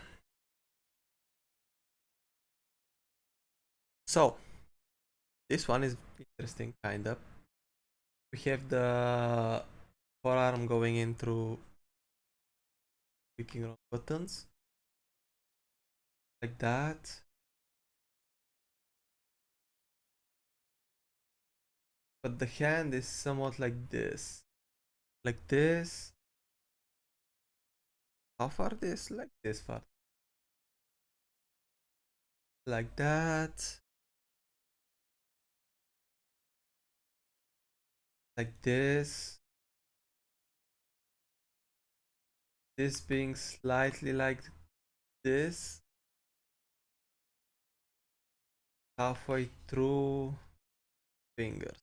So, this one is interesting, kind of. We have the forearm going in through clicking on buttons. Like that. But the hand is somewhat like this. Like this. How far this? Like this far. Like that. Like this. This being slightly like this. Halfway through fingers.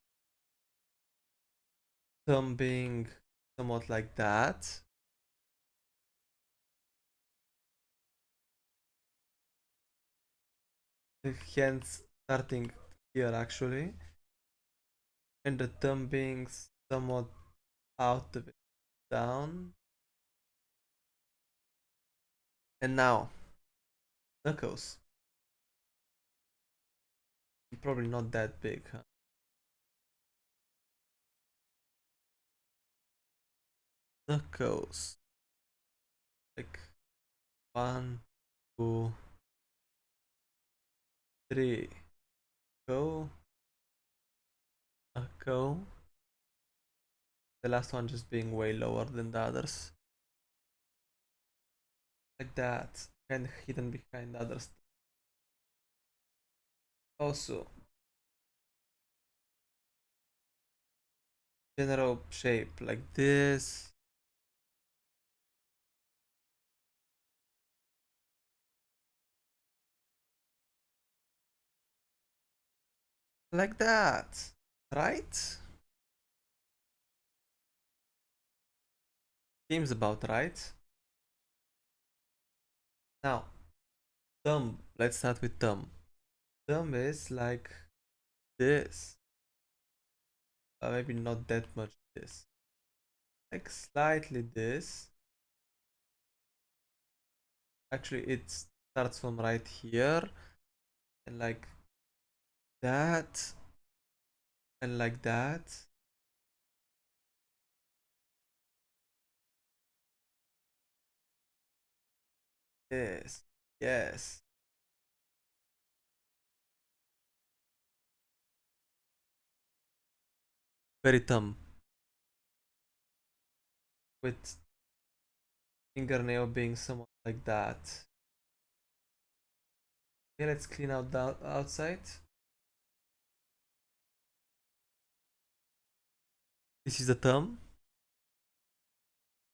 Thumb being somewhat like that. The hands starting here actually. And the thumb being somewhat out of it, down. And now, knuckles. Probably not that big, huh? Knuckles. Like 1, 2, 3. Go. Go. The last one just being way lower than the others. Like that. And hidden behind others. Also, general shape like this. Like that. Right? Seems about right. Now, thumb. Let's start with thumb. Thumb is like this. Maybe not that much this. Like slightly this. Actually, it starts from right here. And like that. And like that. Yes. Yes. Very thumb. With fingernail being somewhat like that. Okay, let's clean out the outside. This is the thumb.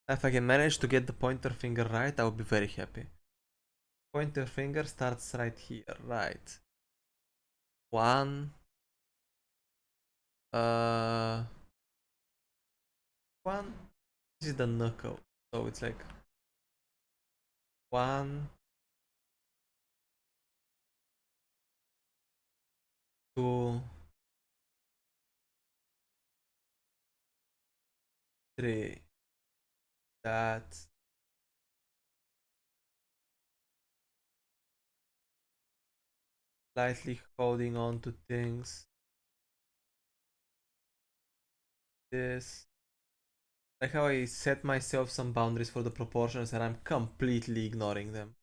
If I can manage to get the pointer finger right, I will be very happy. Pointer finger starts right here, right? One. Uh, one. This is the knuckle, so it's like 1, 2, 3. That. Lightly holding on to things. This. Like how I set myself some boundaries for the proportions and I'm completely ignoring them.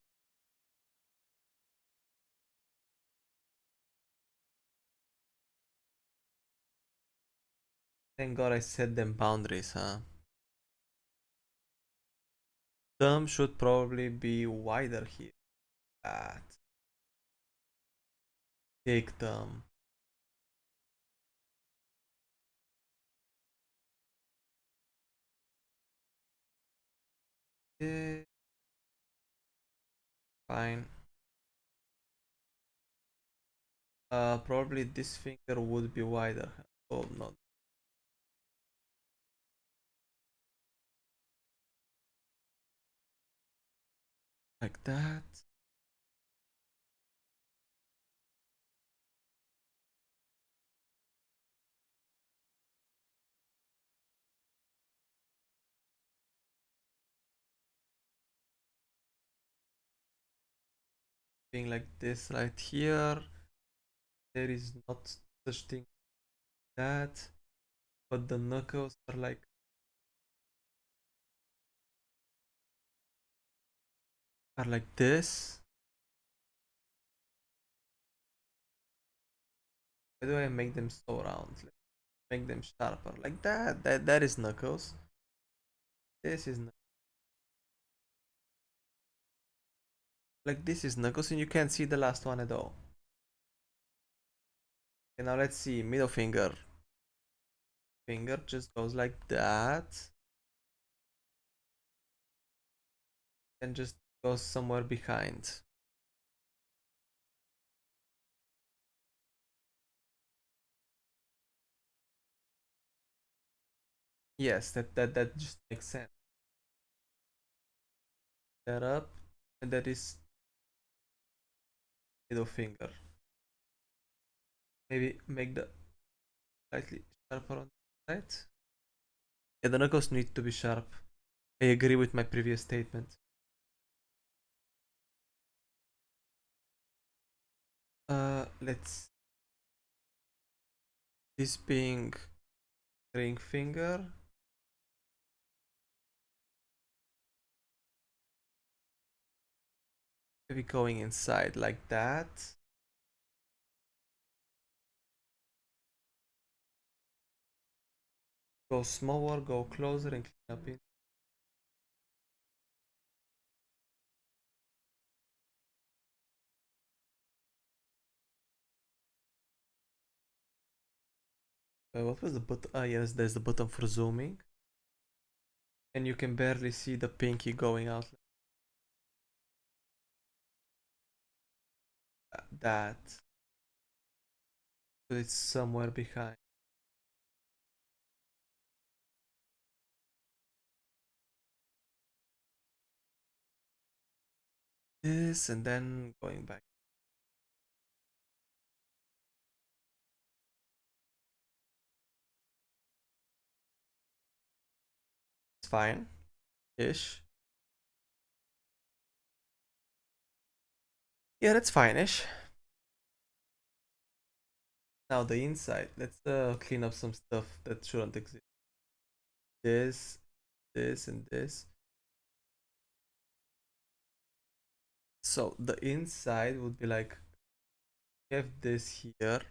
Thank God I set them boundaries, huh? thumb should probably be wider here. That. Big thumb. Eh, fine. Probably this finger would be wider. Oh, no. Like that. Being like this right here. There is not such thing as that. But the knuckles are like this. Why do I make them so round? Like, make them sharper. Like that. That is knuckles. This is like this is knuckles, and you can't see the last one at all. Okay, now let's see. Middle finger. Finger just goes like that. And just goes somewhere behind. Yes, that just makes sense. That up, and that is middle finger. Maybe make the slightly sharper on the side. Yeah, the knuckles need to be sharp. I agree with my previous statement. Let's this being ring finger. Maybe going inside like that. Go smaller, go closer, and clean up it. What was the button? Ah, yes, there's the button for zooming. And you can barely see the pinky going out like that. But it's somewhere behind. This and then going back. It's fine. Ish. Yeah, that's fine-ish. Now the inside. Let's clean up some stuff that shouldn't exist. This, this, and this. So the inside would be like, have this here,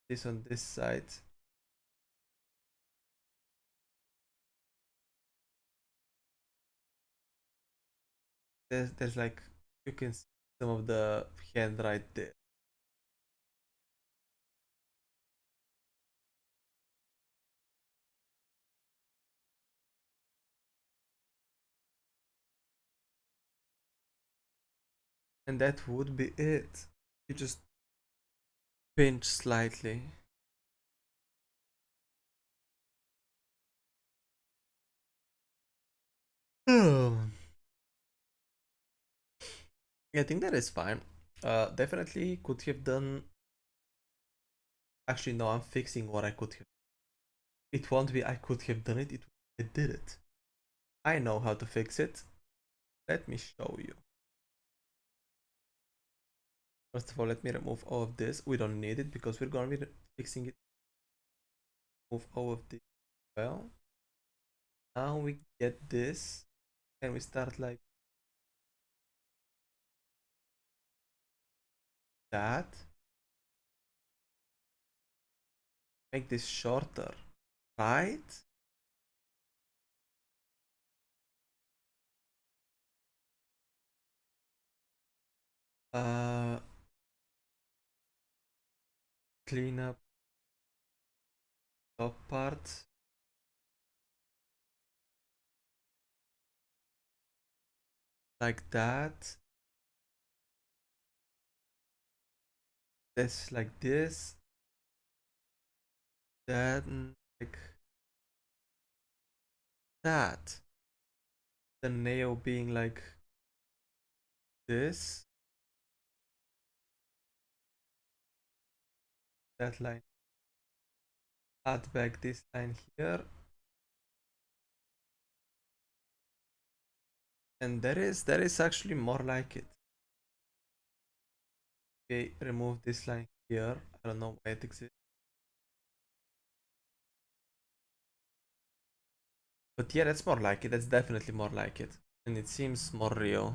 this on this side. There's like, you can see some of the hand right there. And that would be it. You just pinch slightly. I think that is fine. Definitely could have done. Actually, no, I'm fixing what I could have. It won't be I could have done it. I did it. I know how to fix it. Let me show you. First of all, let me remove all of this. We don't need it because we're gonna be fixing it. Move all of this. Well, now we get this, and we start like that. Make this shorter, right? Uh, Clean up top part. Like that. This like this. Then like that. The nail being like this. That line. Add back this line here. And that is actually more like it. Okay, remove this line here. I don't know why it exists. But yeah, that's more like it. That's definitely more like it. And it seems more real.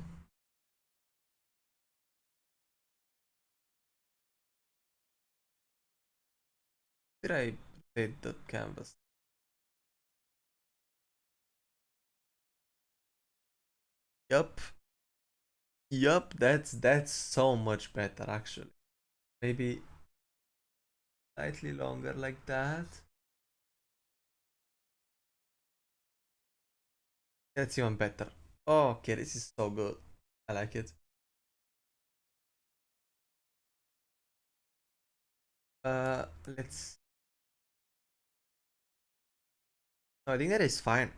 Did I rotate the canvas? Yup. Yup, that's so much better actually. Maybe slightly longer like that. That's even better. Oh, okay, this is so good. I like it. Let's. No, I think that is fine.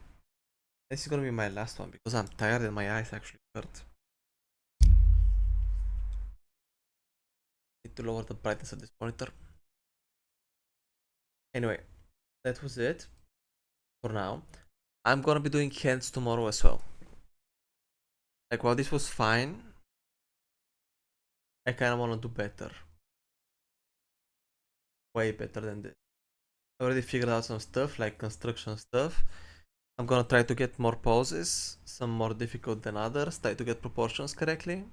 This is gonna be my last one because I'm tired and my eyes actually hurt. Need to lower the brightness of this monitor. Anyway, that was it for now. I'm gonna be doing hands tomorrow as well. Like while this was fine, I kinda wanna do better. Way better than this. I already figured out some stuff like construction stuff. I'm gonna try to get more poses, some more difficult than others, try to get proportions correctly.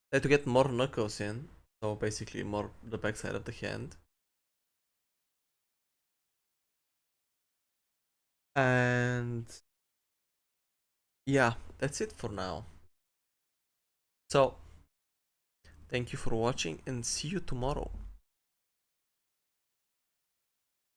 Try to get more knuckles in, so basically more the backside of the hand. And yeah, that's it for now. So, thank you for watching and see you tomorrow.